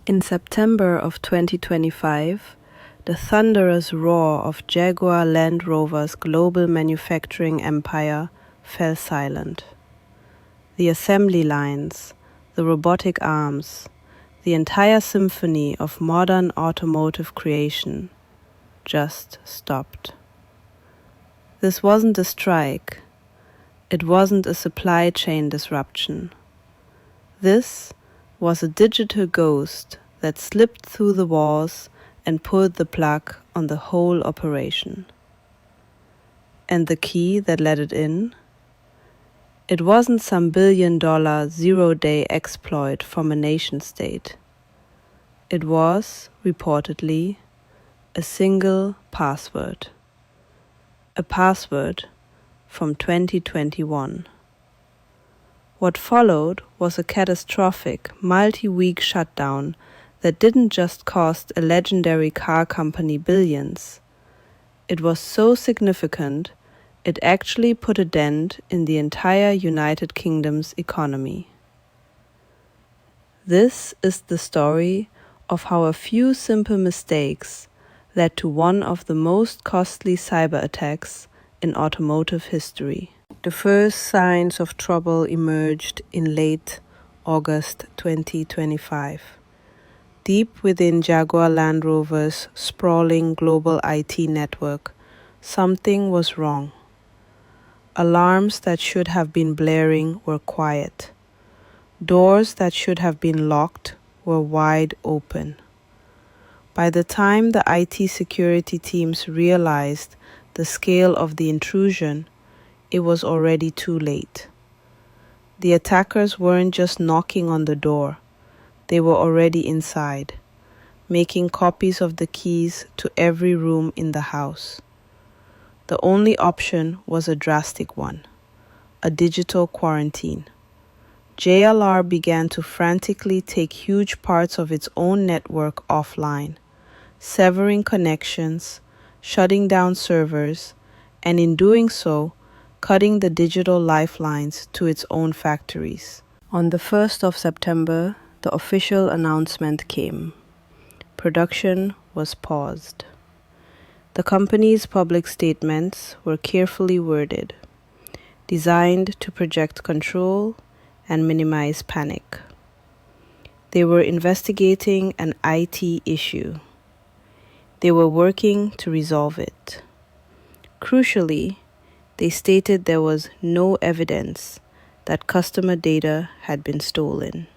In September of 2025, the thunderous roar of Jaguar Land Rover's global manufacturing empire fell silent. The assembly lines, the robotic arms, the entire symphony of modern automotive creation just stopped. This wasn't a strike. It wasn't a supply chain disruption. This was a digital ghost that slipped through the walls and pulled the plug on the whole operation. And the key that let it in? It wasn't some billion-dollar zero-day exploit from a nation-state. It was, reportedly, a single password. A password from 2021. What followed was a catastrophic, multi-week shutdown that didn't just cost a legendary car company billions. It was so significant, it actually put a dent in the entire United Kingdom's economy. This is the story of how a few simple mistakes led to one of the most costly cyber attacks in automotive history. The first signs of trouble emerged in late August 2025. Deep within Jaguar Land Rover's sprawling global IT network, something was wrong. Alarms that should have been blaring were quiet. Doors that should have been locked were wide open. By the time the IT security teams realized the scale of the intrusion, it was already too late. The attackers weren't just knocking on the door. They were already inside, making copies of the keys to every room in the house. The only option was a drastic one, a digital quarantine. JLR began to frantically take huge parts of its own network offline, severing connections, shutting down servers, and in doing so, cutting the digital lifelines to its own factories. On the 1st of September, the official announcement came. Production was paused. The company's public statements were carefully worded, designed to project control and minimize panic. They were investigating an IT issue. They were working to resolve it. Crucially, they stated there was no evidence that customer data had been stolen.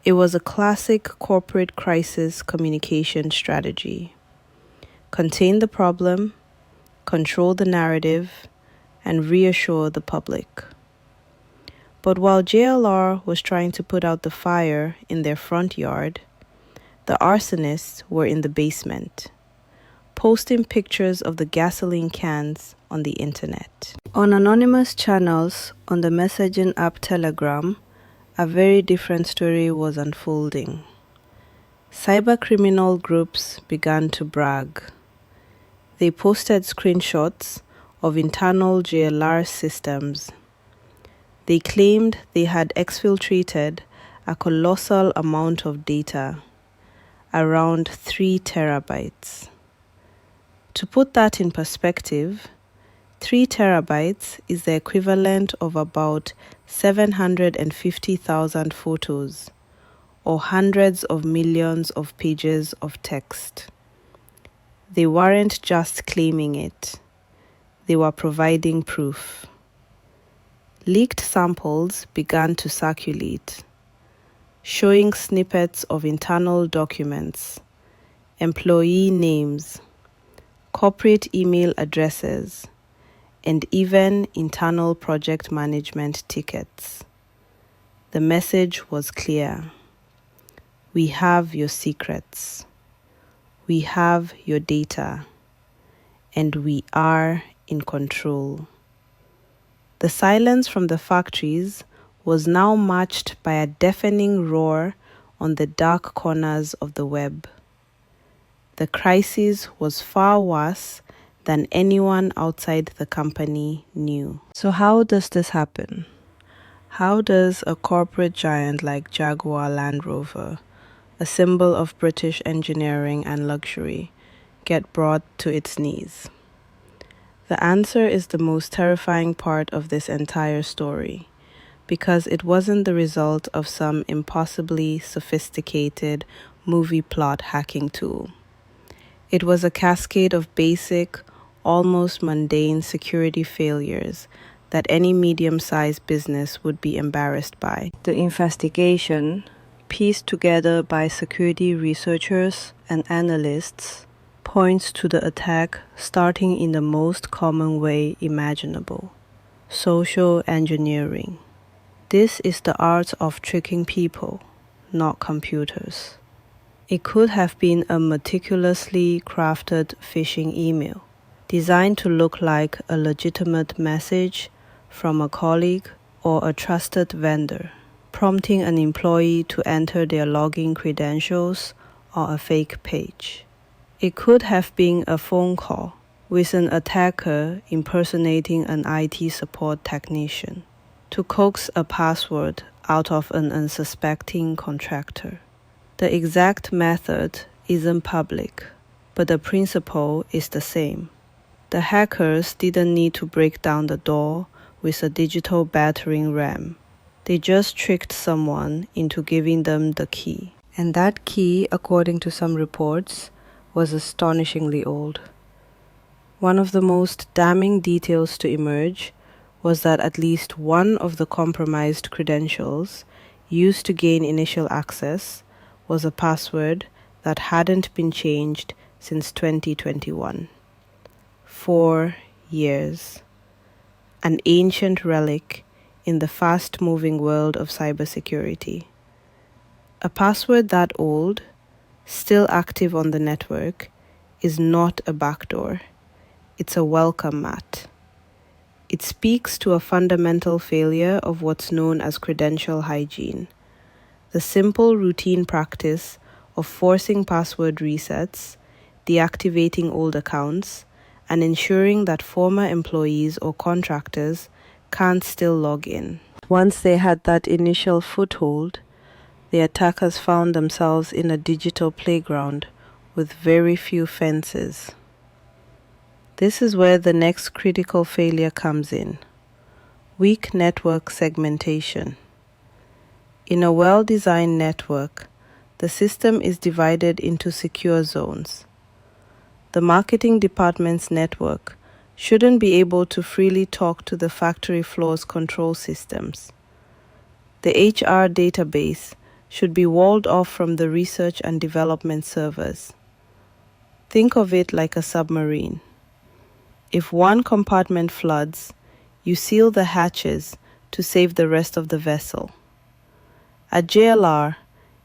It was a classic corporate crisis communication strategy. Contain the problem, control the narrative, and reassure the public. But while JLR was trying to put out the fire in their front yard, the arsonists were in the basement, posting pictures of the gasoline cans on the internet. On anonymous channels on the messaging app Telegram, a very different story was unfolding. Cybercriminal groups began to brag. They posted screenshots of internal JLR systems. They claimed they had exfiltrated a colossal amount of data, around 3 terabytes. To put that in perspective, 3 terabytes is the equivalent of about 750,000 photos, or hundreds of millions of pages of text. They weren't just claiming it, they were providing proof. Leaked samples began to circulate, showing snippets of internal documents, employee names, corporate email addresses, and even internal project management tickets. The message was clear. We have your secrets. We have your data. And we are in control. The silence from the factories was now matched by a deafening roar on the dark corners of the web. The crisis was far worse than anyone outside the company knew. So how does this happen? How does a corporate giant like Jaguar Land Rover, a symbol of British engineering and luxury, get brought to its knees? The answer is the most terrifying part of this entire story, because it wasn't the result of some impossibly sophisticated movie plot hacking tool. It was a cascade of basic, almost mundane security failures that any medium-sized business would be embarrassed by. The investigation, pieced together by security researchers and analysts, points to the attack starting in the most common way imaginable: social engineering. This is the art of tricking people, not computers. It could have been a meticulously crafted phishing email, designed to look like a legitimate message from a colleague or a trusted vendor, prompting an employee to enter their login credentials or a fake page. It could have been a phone call with an attacker impersonating an IT support technician to coax a password out of an unsuspecting contractor. The exact method isn't public, but the principle is the same. The hackers didn't need to break down the door with a digital battering ram. They just tricked someone into giving them the key. And that key, according to some reports, was astonishingly old. One of the most damning details to emerge was that at least one of the compromised credentials used to gain initial access was a password that hadn't been changed since 2021. 4 years. An ancient relic in the fast-moving world of cybersecurity. A password that old, still active on the network, is not a backdoor. It's a welcome mat. It speaks to a fundamental failure of what's known as credential hygiene. The simple routine practice of forcing password resets, deactivating old accounts, and ensuring that former employees or contractors can't still log in. Once they had that initial foothold, the attackers found themselves in a digital playground with very few fences. This is where the next critical failure comes in: weak network segmentation. In a well-designed network, the system is divided into secure zones. The marketing department's network shouldn't be able to freely talk to the factory floor's control systems. The HR database should be walled off from the research and development servers. Think of it like a submarine. If one compartment floods, you seal the hatches to save the rest of the vessel. At JLR,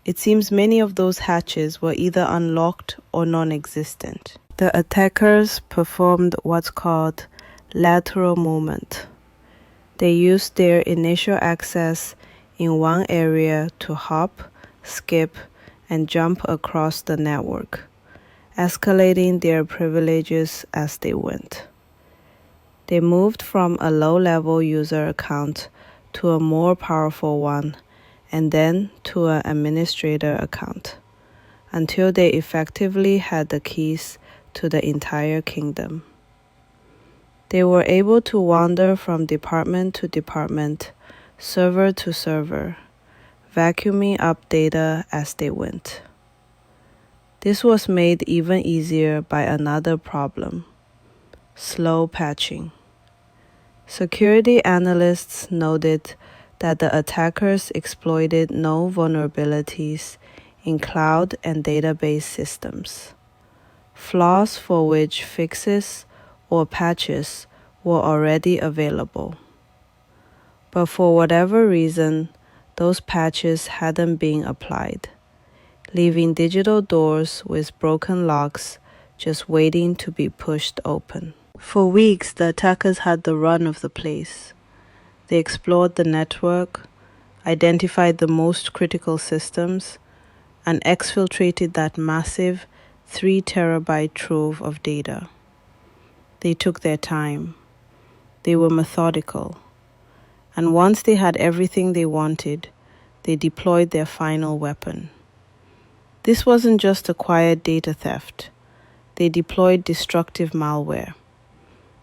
it seems many of those hatches were either unlocked or non-existent. The attackers performed what's called lateral movement. They used their initial access in one area to hop, skip, and jump across the network, escalating their privileges as they went. They moved from a low-level user account to a more powerful one, and then to an administrator account, until they effectively had the keys to the entire kingdom. They were able to wander from department to department, server to server, vacuuming up data as they went. This was made even easier by another problem: slow patching. Security analysts noted that the attackers exploited known vulnerabilities in cloud and database systems, flaws for which fixes or patches were already available. But for whatever reason, those patches hadn't been applied, leaving digital doors with broken locks just waiting to be pushed open. For weeks, the attackers had the run of the place. They explored the network, identified the most critical systems, and exfiltrated that massive 3 terabyte trove of data. They took their time. They were methodical. And once they had everything they wanted, they deployed their final weapon: This wasn't just a quiet data theft. They deployed destructive malware.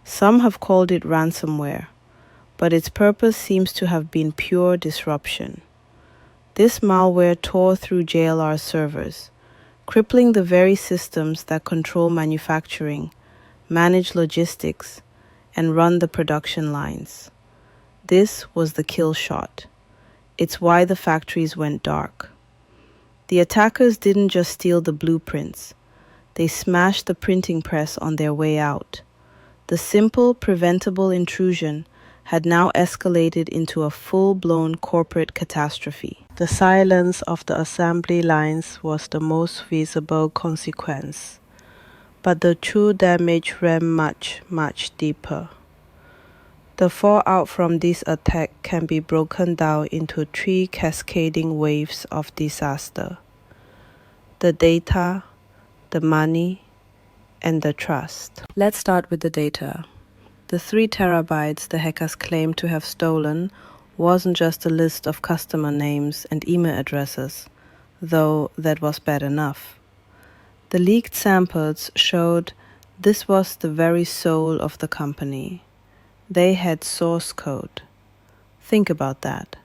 Some have called it ransomware, but its purpose seems to have been pure disruption. This malware tore through JLR servers, crippling the very systems that control manufacturing, manage logistics, and run the production lines. This was the kill shot. It's why the factories went dark. The attackers didn't just steal the blueprints. They smashed the printing press on their way out. The simple, preventable intrusion had now escalated into a full-blown corporate catastrophe. The silence of the assembly lines was the most visible consequence, but the true damage ran much, much deeper. The fallout from this attack can be broken down into 3 cascading waves of disaster: the data, the money, and the trust. Let's start with the data. The 3 terabytes the hackers claimed to have stolen wasn't just a list of customer names and email addresses, though that was bad enough. The leaked samples showed this was the very soul of the company. They had source code. Think about that.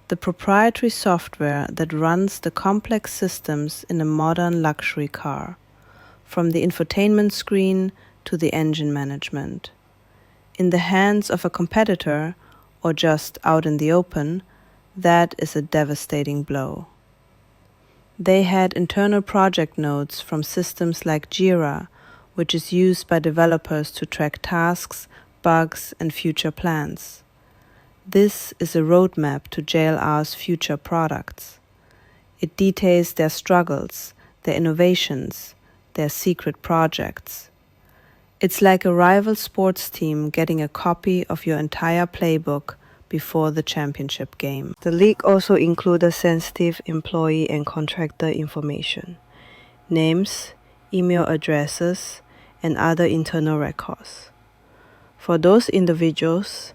The proprietary software that runs the complex systems in a modern luxury car, from the infotainment screen to the engine management. In the hands of a competitor, or just out in the open, that is a devastating blow. They had internal project notes from systems like Jira, which is used by developers to track tasks, bugs, and future plans. This is a roadmap to JLR's future products. It details their struggles, their innovations, their secret projects. It's like a rival sports team getting a copy of your entire playbook before the championship game. The leak also included sensitive employee and contractor information, names, email addresses, and other internal records. For those individuals,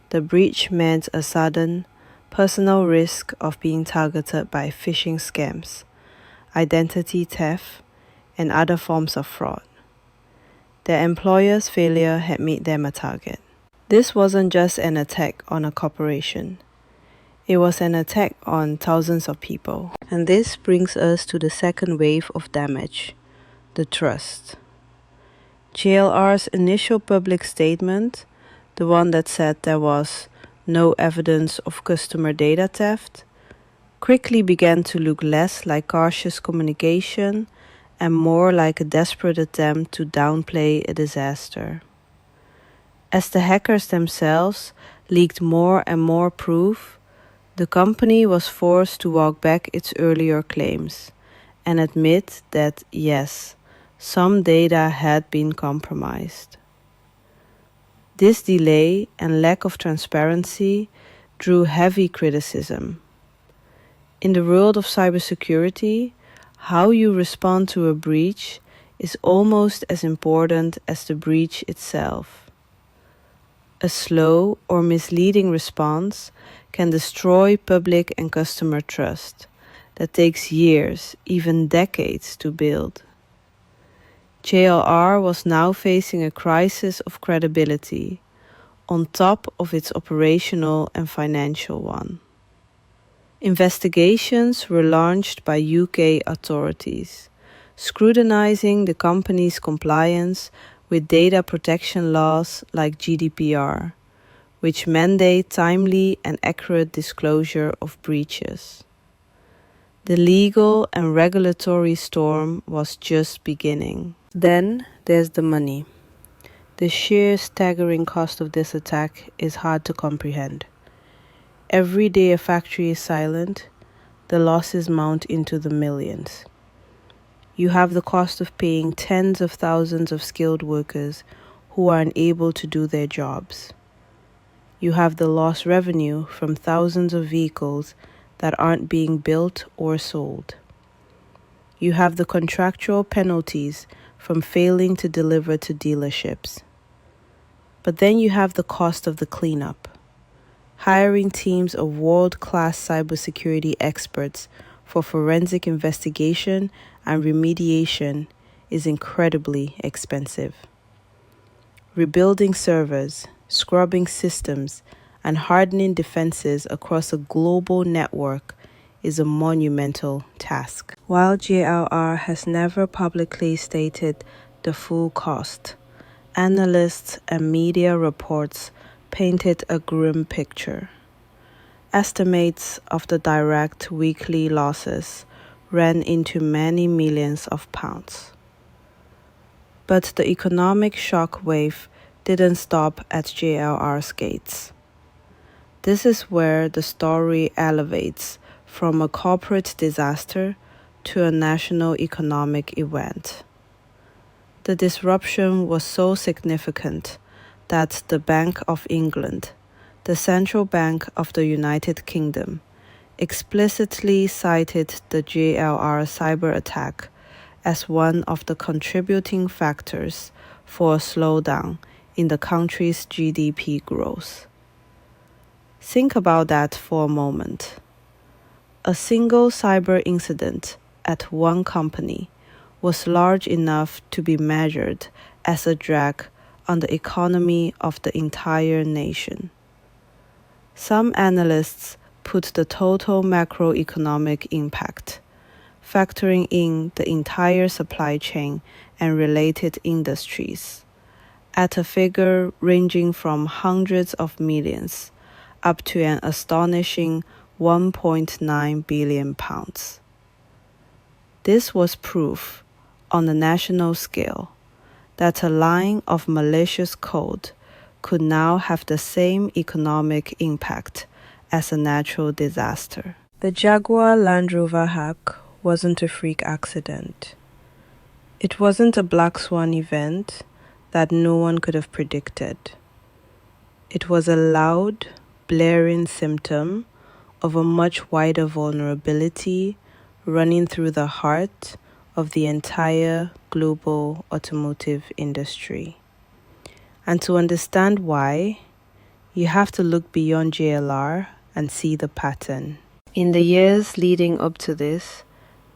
the breach meant a sudden, personal risk of being targeted by phishing scams, identity theft, and other forms of fraud. Their employer's failure had made them a target. This wasn't just an attack on a corporation. It was an attack on thousands of people. And this brings us to the second wave of damage, the trust. JLR's initial public statement, the one that said there was no evidence of customer data theft, quickly began to look less like cautious communication and more like a desperate attempt to downplay a disaster. As the hackers themselves leaked more and more proof, the company was forced to walk back its earlier claims and admit that, yes, some data had been compromised. This delay and lack of transparency drew heavy criticism. In the world of cybersecurity, how you respond to a breach is almost as important as the breach itself. A slow or misleading response can destroy public and customer trust that takes years, even decades, to build. JLR was now facing a crisis of credibility, on top of its operational and financial one. Investigations were launched by UK authorities, scrutinizing the company's compliance with data protection laws like GDPR, which mandate timely and accurate disclosure of breaches. The legal and regulatory storm was just beginning. Then there's the money. The sheer staggering cost of this attack is hard to comprehend. Every day a factory is silent, the losses mount into the millions. You have the cost of paying tens of thousands of skilled workers who are unable to do their jobs. You have the lost revenue from thousands of vehicles that aren't being built or sold. You have the contractual penalties from failing to deliver to dealerships. But then you have the cost of the cleanup. Hiring teams of world-class cybersecurity experts for forensic investigation and remediation is incredibly expensive. Rebuilding servers, scrubbing systems, and hardening defenses across a global network is a monumental task. While JLR has never publicly stated the full cost, analysts and media reports painted a grim picture. Estimates of the direct weekly losses ran into many millions of pounds. But the economic shock wave didn't stop at JLR's gates. This is where the story elevates from a corporate disaster to a national economic event. The disruption was so significant that the Bank of England, the central bank of the United Kingdom, explicitly cited the JLR cyber attack as one of the contributing factors for a slowdown in the country's GDP growth. Think about that for a moment. A single cyber incident at one company was large enough to be measured as a drag on the economy of the entire nation. Some analysts put the total macroeconomic impact, factoring in the entire supply chain and related industries, at a figure ranging from hundreds of millions up to an astonishing £1.9 billion. This was proof, on a national scale, that a line of malicious code could now have the same economic impact as a natural disaster. The Jaguar Land Rover hack wasn't a freak accident. It wasn't a black swan event that no one could have predicted. It was a loud, blaring symptom of a much wider vulnerability running through the heart of the entire global automotive industry. And to understand why, you have to look beyond JLR and see the pattern. In the years leading up to this,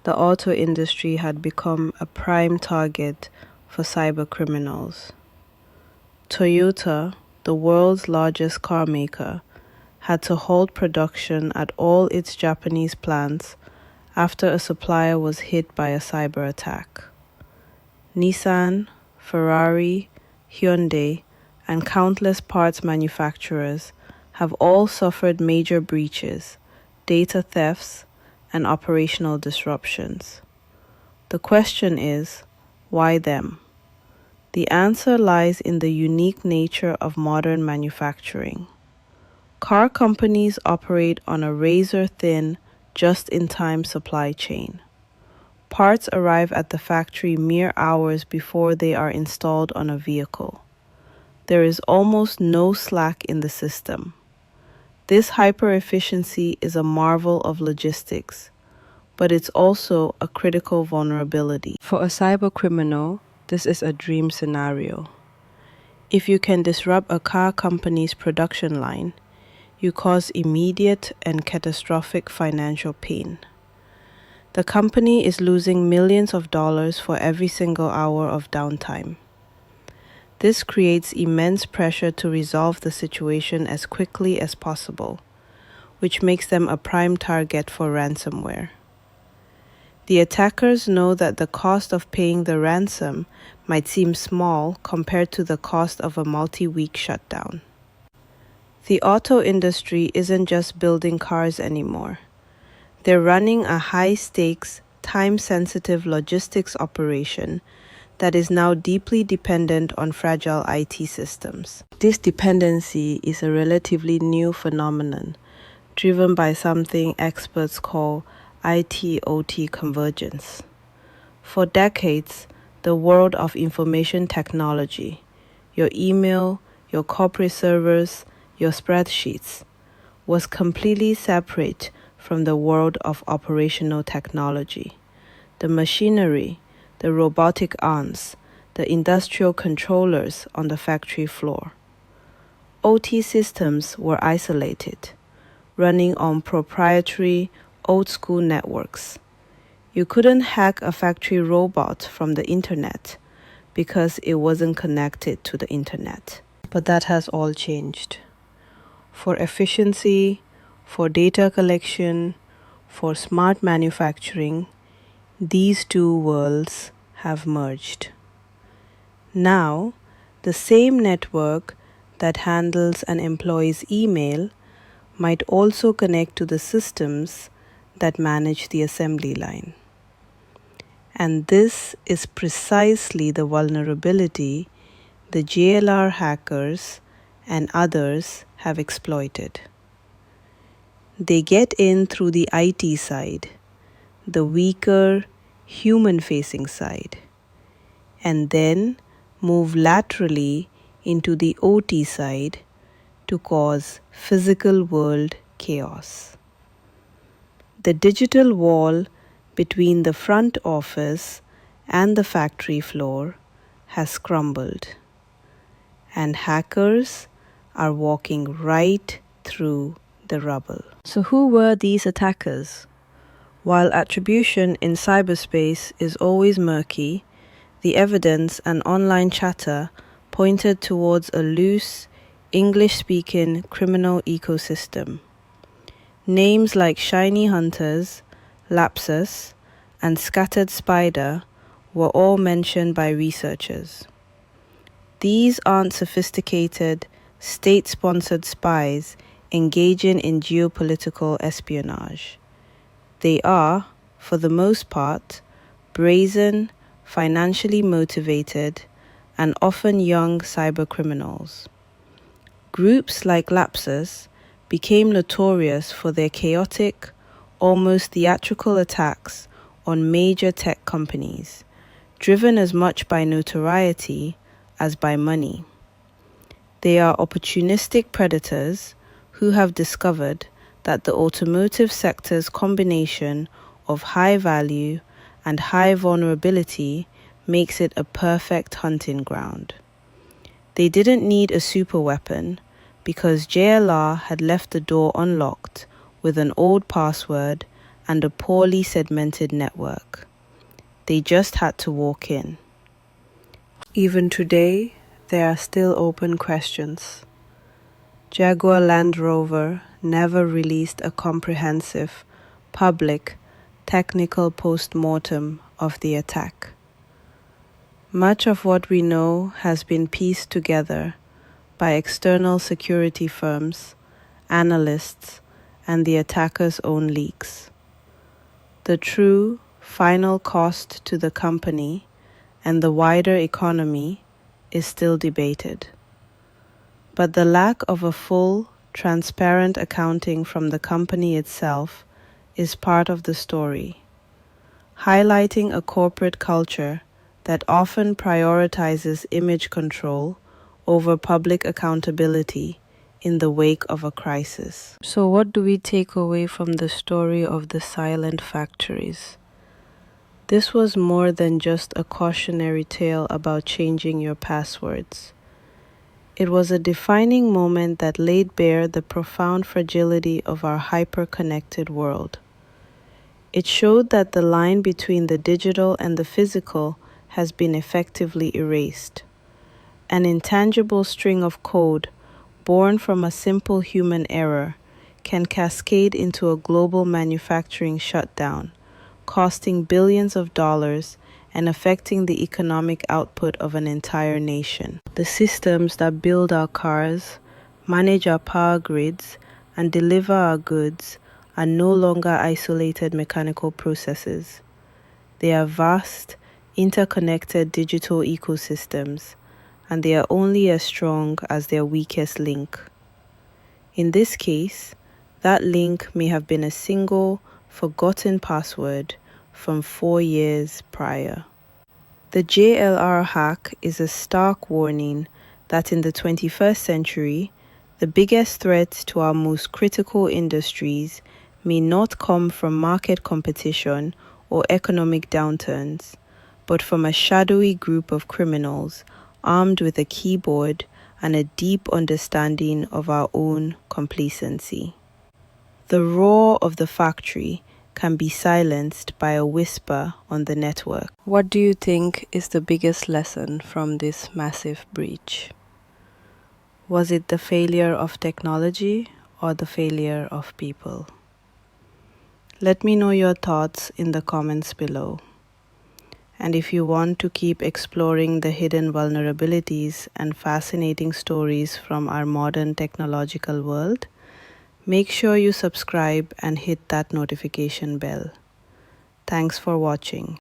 the auto industry had become a prime target for cyber criminals. Toyota, the world's largest car maker, had to halt production at all its Japanese plants after a supplier was hit by a cyber attack. Nissan, Ferrari, Hyundai, and countless parts manufacturers have all suffered major breaches, data thefts, and operational disruptions. The question is, why them? The answer lies in the unique nature of modern manufacturing. Car companies operate on a razor-thin, just-in-time supply chain. Parts arrive at the factory mere hours before they are installed on a vehicle. There is almost no slack in the system. This hyper-efficiency is a marvel of logistics, but it's also a critical vulnerability. For a cybercriminal, this is a dream scenario. If you can disrupt a car company's production line, you cause immediate and catastrophic financial pain. The company is losing millions of dollars for every single hour of downtime. This creates immense pressure to resolve the situation as quickly as possible, which makes them a prime target for ransomware. The attackers know that the cost of paying the ransom might seem small compared to the cost of a multi-week shutdown. The auto industry isn't just building cars anymore. They're running a high-stakes, time-sensitive logistics operation that is now deeply dependent on fragile IT systems. This dependency is a relatively new phenomenon, driven by something experts call IT-OT convergence. For decades, the world of information technology, your email, your corporate servers, your spreadsheets, was completely separate from the world of operational technology. The machinery, the robotic arms, the industrial controllers on the factory floor. OT systems were isolated, running on proprietary old school networks. You couldn't hack a factory robot from the internet because it wasn't connected to the internet. But that has all changed. For efficiency, for data collection, for smart manufacturing, these two worlds have merged. Now, the same network that handles an employee's email might also connect to the systems that manage the assembly line. And this is precisely the vulnerability the JLR hackers and others have exploited. They get in through the IT side, the weaker, human-facing side, and then move laterally into the OT side to cause physical world chaos. The digital wall between the front office and the factory floor has crumbled, and hackers are walking right through the rubble. So who were these attackers? While attribution in cyberspace is always murky, the evidence and online chatter pointed towards a loose, English-speaking criminal ecosystem. Names like Shiny Hunters, Lapsus, and Scattered Spider were all mentioned by researchers. These aren't sophisticated, state-sponsored spies engaging in geopolitical espionage. They are, for the most part, brazen, financially motivated, and often young cybercriminals. Groups like Lapsus became notorious for their chaotic, almost theatrical attacks on major tech companies, driven as much by notoriety as by money. They are opportunistic predators who have discovered that the automotive sector's combination of high value and high vulnerability makes it a perfect hunting ground. They didn't need a super weapon because JLR had left the door unlocked with an old password and a poorly segmented network. They just had to walk in. Even today, there are still open questions. Jaguar Land Rover never released a comprehensive, public, technical post-mortem of the attack. Much of what we know has been pieced together by external security firms, analysts, and the attacker's own leaks. The true, final cost to the company and the wider economy is still debated. But the lack of a full, transparent accounting from the company itself is part of the story, highlighting a corporate culture that often prioritizes image control over public accountability in the wake of a crisis. So what do we take away from the story of the silent factories? This was more than just a cautionary tale about changing your passwords. It was a defining moment that laid bare the profound fragility of our hyper-connected world. It showed that the line between the digital and the physical has been effectively erased. An intangible string of code born from a simple human error can cascade into a global manufacturing shutdown, costing billions of dollars and affecting the economic output of an entire nation. The systems that build our cars, manage our power grids, and deliver our goods are no longer isolated mechanical processes. They are vast, interconnected digital ecosystems, and they are only as strong as their weakest link. In this case, that link may have been a single, forgotten password from 4 years prior. The JLR hack is a stark warning that in the 21st century, the biggest threat to our most critical industries may not come from market competition or economic downturns, but from a shadowy group of criminals armed with a keyboard and a deep understanding of our own complacency. The roar of the factory can be silenced by a whisper on the network. What do you think is the biggest lesson from this massive breach? Was it the failure of technology or the failure of people? Let me know your thoughts in the comments below. And if you want to keep exploring the hidden vulnerabilities and fascinating stories from our modern technological world, make sure you subscribe and hit that notification bell. Thanks for watching.